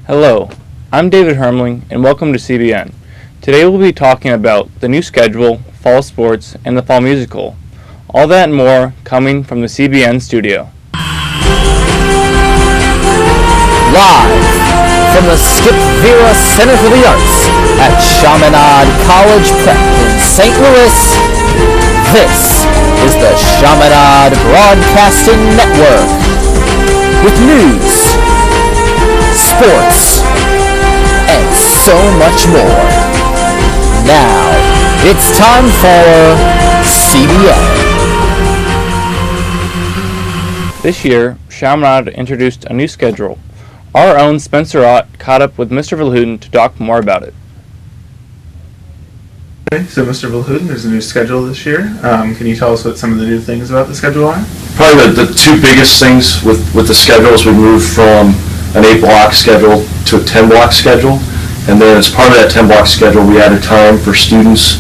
Hello, I'm David Hermling, and welcome to CBN. Today we'll be talking about the new schedule, fall sports, and the fall musical. All that and more coming from the CBN studio. Live from the Skip Vera Center for the Arts at Chaminade College Prep in St. Louis, this is the Chaminade Broadcasting Network with news, sports, and so much more. Now, it's time for CBN. This year, Chaminade introduced a new schedule. Our own Spencer Ott caught up with Mr. Vilhuden to talk more about it. Okay, so Mr. Vilhuden, there's a new schedule this year. Can you tell us what some of the new things about the schedule are? Probably the two biggest things with the schedule is we moved from an 8-block schedule to a 10-block schedule. And then as part of that 10-block schedule, we added time for students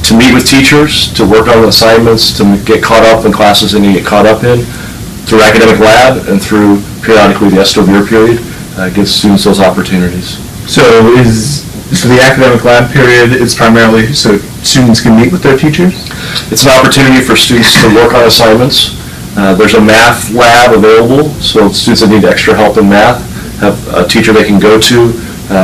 to meet with teachers, to work on assignments, to get caught up in classes they need to get caught up in, through academic lab and through periodically the SWR period, gives students those opportunities. So the academic lab period is primarily so students can meet with their teachers? It's an opportunity for students to work on assignments. There's a math lab available, so students that need extra help in math have a teacher they can go to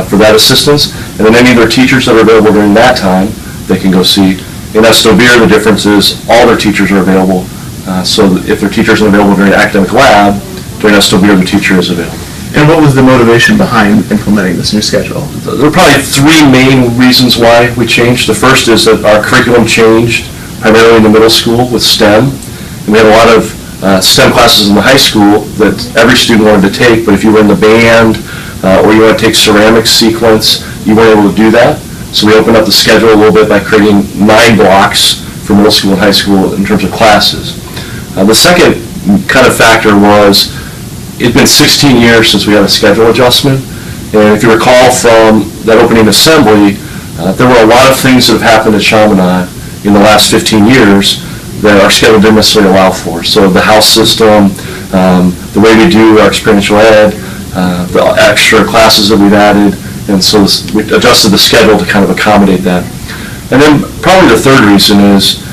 for that assistance. And then any of their teachers that are available during that time, they can go see. In SWR, the difference is all their teachers are available. So if their teacher isn't available during academic lab, during SWR, the teacher is available. And what was the motivation behind implementing this new schedule? There are probably three main reasons why we changed. The first is that our curriculum changed primarily in the middle school with STEM. And we had a lot of STEM classes in the high school that every student wanted to take, but if you were in the band or you want to take ceramics sequence, you weren't able to do that. So we opened up the schedule a little bit by creating 9 blocks for middle school and high school in terms of classes. The second kind of factor was it's been 16 years since we had a schedule adjustment, and if you recall from that opening assembly, there were a lot of things that have happened at Chaminade in the last 15 years that our schedule didn't necessarily allow for. So the house system, the way we do our experiential ed, the extra classes that we've added, and so we adjusted the schedule to kind of accommodate that. And then probably the third reason is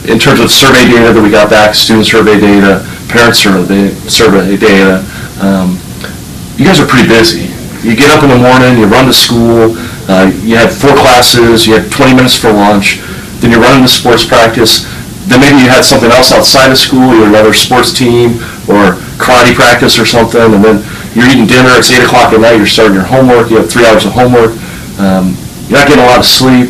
in terms of survey data that we got back, student survey data, parent survey data, you guys are pretty busy. You get up in the morning, you run to school, you had 4 classes, you had 20 minutes for lunch, then you're running to sports practice, then maybe you had something else outside of school, you're another sports team or karate practice or something, and then you're eating dinner, it's 8 o'clock at night, you're starting your homework, you have 3 hours of homework, you're not getting a lot of sleep,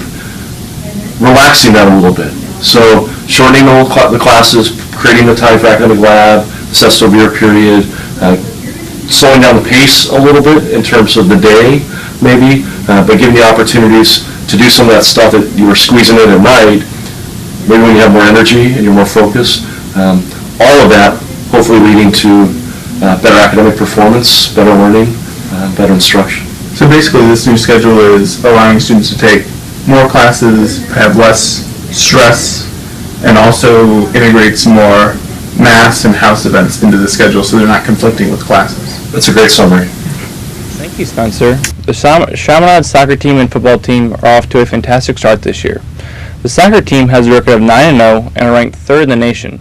relaxing that a little bit. So shortening the classes, creating the time for academic lab, the SWR period, slowing down the pace a little bit in terms of the day, maybe, but giving the opportunities to do some of that stuff that you were squeezing in at night, maybe when you have more energy and you're more focused. All of that hopefully leading to better academic performance, better learning, better instruction. So basically this new schedule is allowing students to take more classes, have less stress, and also integrates more mass and house events into the schedule so they're not conflicting with classes. That's a great summary. Thank you, Spencer. The Chaminade soccer team and football team are off to a fantastic start this year. The soccer team has a record of 9-0 and are ranked 3rd in the nation.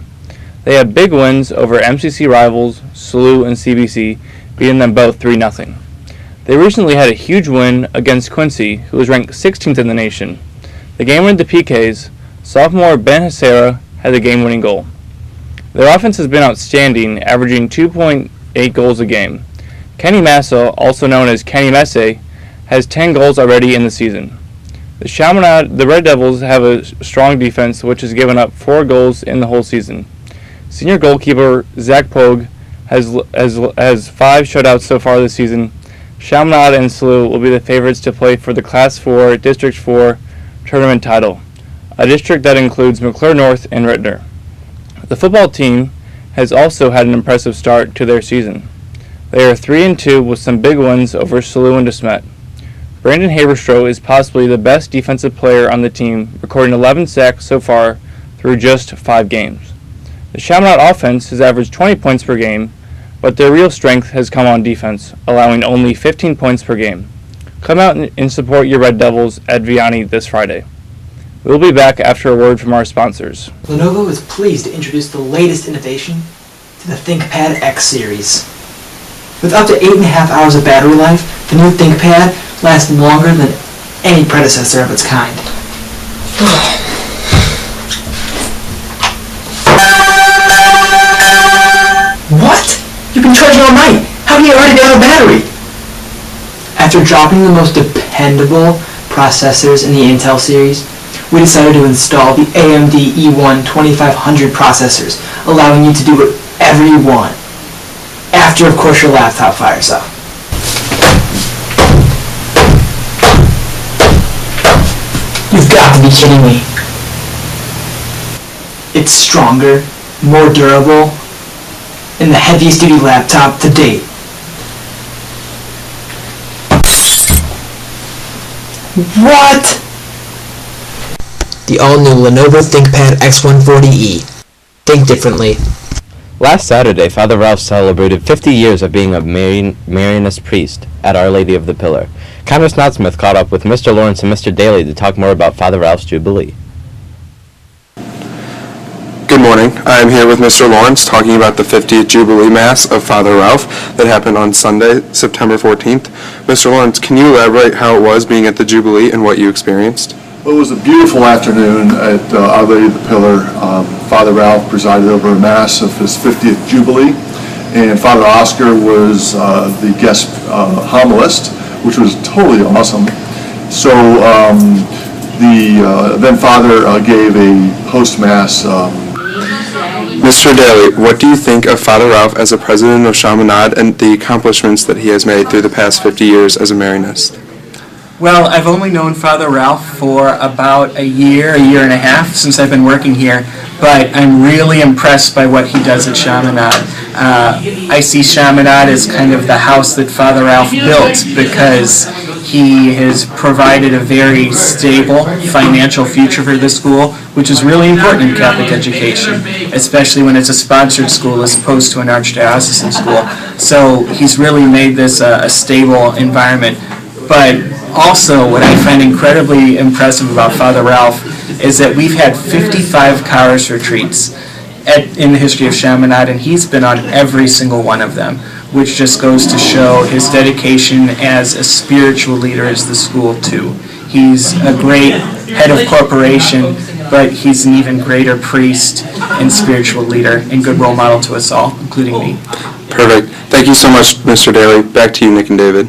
They have big wins over MCC rivals, SLU and CBC, beating them both 3-0. They recently had a huge win against Quincy, who was ranked 16th in the nation. The game went to PKs. Sophomore Ben Hasera had the game-winning goal. Their offense has been outstanding, averaging 2.8 goals a game. Kenny Massa, also known as Kenny Messe, has 10 goals already in the season. The Red Devils have a strong defense, which has given up 4 goals in the whole season. Senior goalkeeper Zach Pogue has 5 shutouts so far this season. Chaminade and SLU will be the favorites to play for the Class 4 District 4 tournament title, a district that includes McClure North and Rittner. The football team has also had an impressive start to their season. They are 3-2 with some big wins over SLU and DeSmet. Brandon Haberstroh is possibly the best defensive player on the team, recording 11 sacks so far through just 5 games. The Chaminade offense has averaged 20 points per game, but their real strength has come on defense, allowing only 15 points per game. Come out and support your Red Devils at Vianney this Friday. We'll be back after a word from our sponsors. Lenovo is pleased to introduce the latest innovation to the ThinkPad X series. With up to 8.5 hours of battery life, the new ThinkPad lasts longer than any predecessor of its kind. What? You've been charging all night! How do you already out of battery? After dropping the most dependable processors in the Intel series, we decided to install the AMD E1 2500 processors, allowing you to do whatever you want. After, of course, your laptop fires up. You've got to be kidding me. It's stronger, more durable, and the heaviest duty laptop to date. What? The all-new Lenovo ThinkPad X140e. Think differently. Last Saturday, Father Ralph celebrated 50 years of being a Marianist priest at Our Lady of the Pillar. Connor Snotsmith caught up with Mr. Lawrence and Mr. Daly to talk more about Father Ralph's Jubilee. Good morning. I am here with Mr. Lawrence talking about the 50th Jubilee Mass of Father Ralph that happened on Sunday, September 14th. Mr. Lawrence, can you elaborate how it was being at the Jubilee and what you experienced? Well, it was a beautiful afternoon at Our Lady of the Pillar. Father Ralph presided over a Mass of his 50th Jubilee, and Father Oscar was the guest homilist, which was totally awesome. So then Father gave a post-Mass. Mr. Daly, what do you think of Father Ralph as a president of Chaminade and the accomplishments that he has made through the past 50 years as a Marianist? Well, I've only known Father Ralph for about a year and a half since I've been working here, but I'm really impressed by what he does at Chaminade. I see Chaminade as kind of the house that Father Ralph built because he has provided a very stable financial future for the school, which is really important in Catholic education, especially when it's a sponsored school as opposed to an archdiocesan school. So he's really made this a stable environment. But also, what I find incredibly impressive about Father Ralph is that we've had 55 Charis retreats in the history of Chaminade, and he's been on every single one of them, which just goes to show his dedication as a spiritual leader as the school, too. He's a great head of corporation, but he's an even greater priest and spiritual leader and good role model to us all, including me. Perfect. Thank you so much, Mr. Daly. Back to you, Nick and David.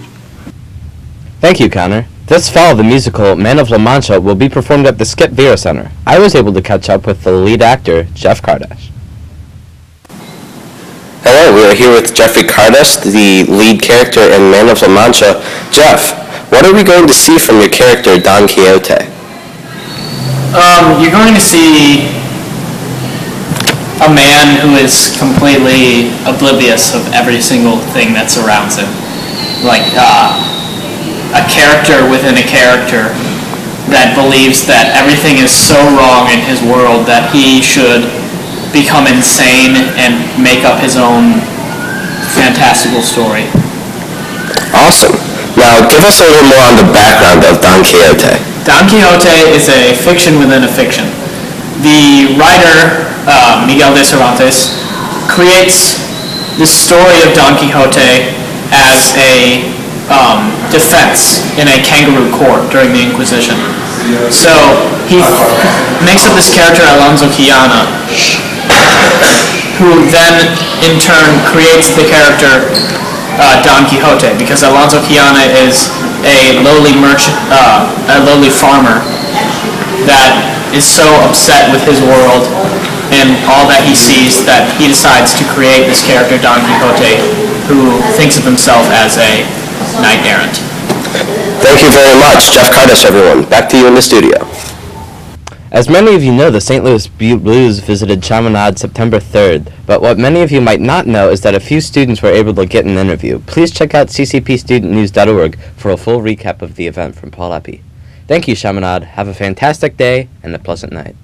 Thank you, Connor. This fall, the musical Man of La Mancha will be performed at the Skip Vera Center. I was able to catch up with the lead actor, Jeff Kardash. Hello, we are here with Jeffrey Kardash, the lead character in Man of La Mancha. Jeff, what are we going to see from your character, Don Quixote? You're going to see a man who is completely oblivious of every single thing that surrounds him. Like, a character within a character that believes that everything is so wrong in his world that he should become insane and make up his own fantastical story. Awesome. Now, give us a little more on the background of Don Quixote. Don Quixote is a fiction within a fiction. The writer, Miguel de Cervantes, creates this story of Don Quixote as a defense in a kangaroo court during the Inquisition. So he makes up this character Alonso Quijana, who then in turn creates the character Don Quixote, because Alonso Quijana is a lowly merchant, a lowly farmer that is so upset with his world and all that he sees that he decides to create this character Don Quixote, who thinks of himself as a knight errant. Thank you very much, Jeff Kardash, everyone. Back to you in the studio. As many of you know, the St. Louis Blues visited Chaminade September 3rd, but what many of you might not know is that a few students were able to get an interview. Please check out ccpstudentnews.org for a full recap of the event from Paul Eppy. Thank you, Chaminade. Have a fantastic day and a pleasant night.